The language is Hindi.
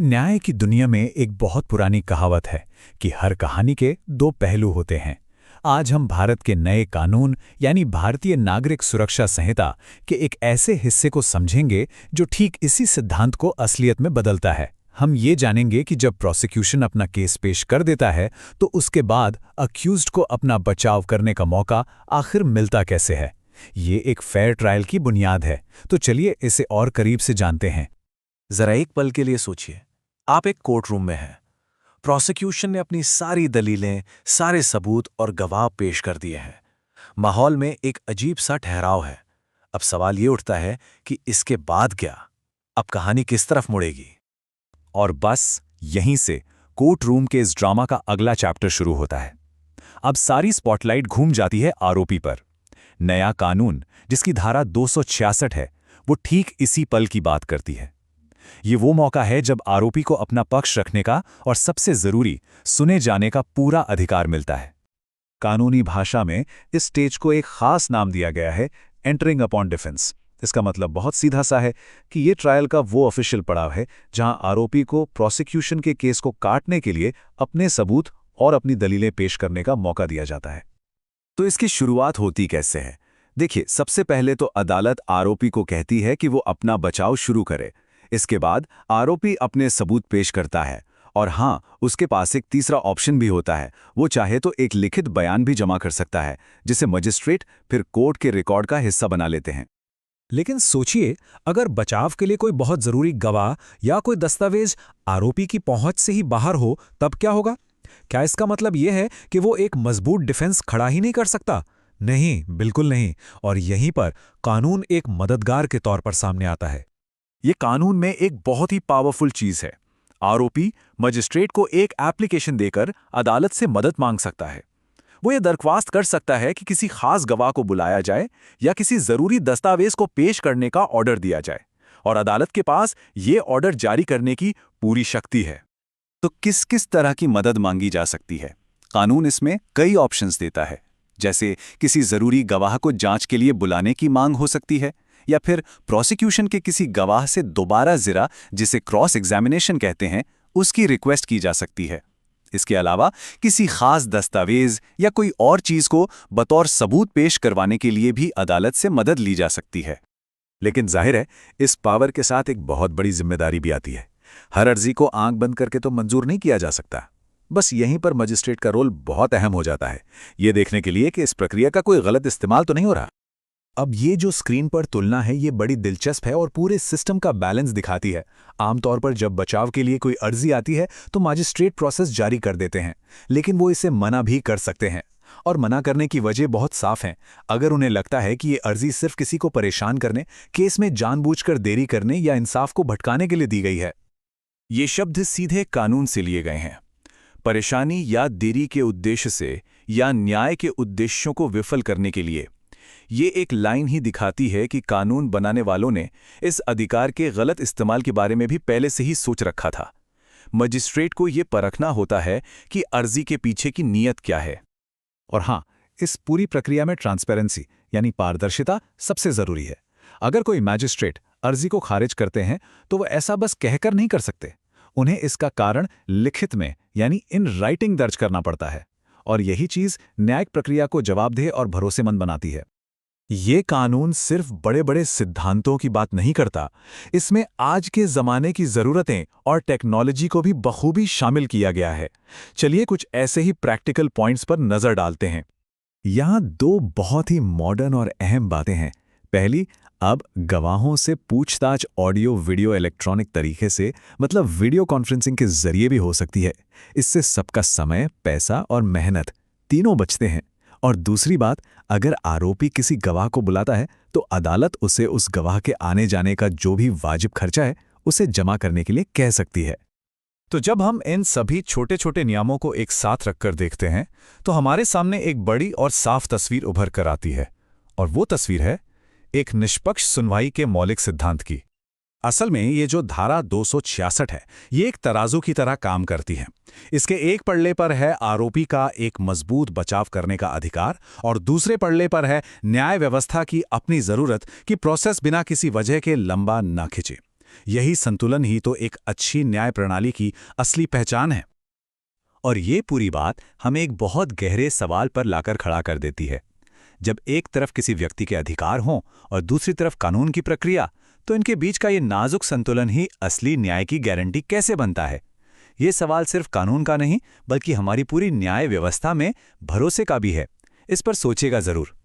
न्याय की दुनिया में एक बहुत पुरानी कहावत है कि हर कहानी के दो पहलू होते हैं। आज हम भारत के नए कानून यानी भारतीय नागरिक सुरक्षा संहिता के एक ऐसे हिस्से को समझेंगे जो ठीक इसी सिद्धांत को असलियत में बदलता है। हम ये जानेंगे कि जब प्रोसिक्यूशन अपना केस पेश कर देता है तो उसके बाद अक्यूज्ड को अपना बचाव करने का मौका आखिर मिलता कैसे है। ये एक फेयर ट्रायल की बुनियाद है, तो चलिए इसे और करीब से जानते हैं। जरा एक पल के लिए सोचिए, आप एक कोर्ट रूम में हैं। प्रोसिक्यूशन ने अपनी सारी दलीलें, सारे सबूत और गवाह पेश कर दिए हैं। माहौल में एक अजीब सा ठहराव है। अब सवाल ये उठता है कि इसके बाद क्या? अब कहानी किस तरफ मुड़ेगी? और बस यहीं से कोर्ट रूम के इस ड्रामा का अगला चैप्टर शुरू होता है। अब सारी स्पॉटलाइट घूम जाती है आरोपी पर। नया कानून, जिसकी धारा 266 है, वो ठीक इसी पल की बात करती है। ये वो मौका है जब आरोपी को अपना पक्ष रखने का और सबसे जरूरी सुने जाने का पूरा अधिकार मिलता है। कानूनी भाषा में इस स्टेज को एक खास नाम दिया गया है, एंटरिंग अपॉन डिफेंस। इसका मतलब बहुत सीधा सा है कि ये ट्रायल का वो ऑफिशियल पड़ाव है जहां आरोपी को प्रोसिक्यूशन के केस को काटने के लिए अपने सबूत और अपनी दलीलें पेश करने का मौका दिया जाता है। तो इसकी शुरुआत होती कैसे है? देखिए, सबसे पहले तो अदालत आरोपी को कहती है कि वो अपना बचाव शुरू करे। इसके बाद आरोपी अपने सबूत पेश करता है और हाँ, उसके पास एक तीसरा ऑप्शन भी होता है। वो चाहे तो एक लिखित बयान भी जमा कर सकता है, जिसे मजिस्ट्रेट फिर कोर्ट के रिकॉर्ड का हिस्सा बना लेते हैं। लेकिन सोचिए, अगर बचाव के लिए कोई बहुत जरूरी गवाह या कोई दस्तावेज आरोपी की पहुंच से ही बाहर हो, तब क्या होगा? क्या इसका मतलब यह है कि वो एक मजबूत डिफेंस खड़ा ही नहीं कर सकता? नहीं, बिल्कुल नहीं। और यहीं पर कानून एक मददगार के तौर पर सामने आता है। ये कानून में एक बहुत ही पावरफुल चीज है। आरोपी मजिस्ट्रेट को एक एप्लीकेशन देकर अदालत से मदद मांग सकता है। वो ये दरख्वास्त कर सकता है कि किसी खास गवाह को बुलाया जाए या किसी जरूरी दस्तावेज को पेश करने का ऑर्डर दिया जाए, और अदालत के पास ये ऑर्डर जारी करने की पूरी शक्ति है। तो किस किस तरह की मदद मांगी जा सकती है? कानून इसमें कई ऑप्शंस देता है, जैसे किसी जरूरी गवाह को जांच के लिए बुलाने की मांग हो सकती है, या फिर प्रोसिक्यूशन के किसी गवाह से दोबारा जिरा, जिसे क्रॉस एग्जामिनेशन कहते हैं, उसकी रिक्वेस्ट की जा सकती है। इसके अलावा किसी खास दस्तावेज या कोई और चीज को बतौर सबूत पेश करवाने के लिए भी अदालत से मदद ली जा सकती है। लेकिन जाहिर है, इस पावर के साथ एक बहुत बड़ी जिम्मेदारी भी आती है। हर अर्जी को आंख बंद करके तो मंजूर नहीं किया जा सकता। बस यहीं पर मजिस्ट्रेट का रोल बहुत अहम हो जाता है, ये देखने के लिए कि इस प्रक्रिया का कोई गलत इस्तेमाल तो नहीं हो रहा। अब ये जो स्क्रीन पर तुलना है, ये बड़ी दिलचस्प है और पूरे सिस्टम का बैलेंस दिखाती है। आमतौर पर जब बचाव के लिए कोई अर्जी आती है तो मजिस्ट्रेट प्रोसेस जारी कर देते हैं, लेकिन वो इसे मना भी कर सकते हैं। और मना करने की वजह बहुत साफ है। अगर उन्हें लगता है कि ये अर्जी सिर्फ किसी को परेशान करने, केस में जानबूझकर देरी करने या इंसाफ को भटकाने के लिए दी गई है। ये शब्द सीधे कानून से लिए गए हैं। परेशानी या देरी के उद्देश्य से या न्याय के उद्देश्यों को विफल करने के लिए। ये एक लाइन ही दिखाती है कि कानून बनाने वालों ने इस अधिकार के गलत इस्तेमाल के बारे में भी पहले से ही सोच रखा था। मजिस्ट्रेट को ये परखना होता है कि अर्जी के पीछे की नीयत क्या है। और हाँ, इस पूरी प्रक्रिया में ट्रांसपेरेंसी यानी पारदर्शिता सबसे जरूरी है। अगर कोई मैजिस्ट्रेट अर्जी को खारिज करते हैं तो वो ऐसा बस कहकर नहीं कर सकते। उन्हें इसका कारण लिखित में यानी इन राइटिंग दर्ज करना पड़ता है, और यही चीज न्यायिक प्रक्रिया को जवाबदेह और भरोसेमंद बनाती है। ये कानून सिर्फ बड़े बड़े सिद्धांतों की बात नहीं करता, इसमें आज के जमाने की जरूरतें और टेक्नोलॉजी को भी बखूबी शामिल किया गया है। चलिए कुछ ऐसे ही प्रैक्टिकल पॉइंट्स पर नजर डालते हैं। यहाँ दो बहुत ही मॉडर्न और अहम बातें हैं। पहली, अब गवाहों से पूछताछ ऑडियो वीडियो इलेक्ट्रॉनिक तरीके से, मतलब वीडियो कॉन्फ्रेंसिंग के जरिए भी हो सकती है। इससे सबका समय, पैसा और मेहनत तीनों बचते हैं। और दूसरी बात, अगर आरोपी किसी गवाह को बुलाता है तो अदालत उसे उस गवाह के आने जाने का जो भी वाजिब खर्चा है उसे जमा करने के लिए कह सकती है। तो जब हम इन सभी छोटे छोटे नियमों को एक साथ रखकर देखते हैं तो हमारे सामने एक बड़ी और साफ तस्वीर उभर कर आती है, और वो तस्वीर है एक निष्पक्ष सुनवाई के मौलिक सिद्धांत की। असल में ये जो धारा 266 है, ये एक तराजू की तरह काम करती है। इसके एक पल्ले पर है आरोपी का एक मजबूत बचाव करने का अधिकार, और दूसरे पल्ले पर है न्याय व्यवस्था की अपनी जरूरत कि प्रोसेस बिना किसी वजह के लंबा ना खिंचे। यही संतुलन ही तो एक अच्छी न्याय प्रणाली की असली पहचान है। और ये पूरी बात हमें एक बहुत गहरे सवाल पर लाकर खड़ा कर देती है। जब एक तरफ किसी व्यक्ति के अधिकार हों और दूसरी तरफ कानून की प्रक्रिया, तो इनके बीच का ये नाजुक संतुलन ही असली न्याय की गारंटी कैसे बनता है? ये सवाल सिर्फ कानून का नहीं, बल्कि हमारी पूरी न्याय व्यवस्था में भरोसे का भी है। इस पर सोचेगा जरूर।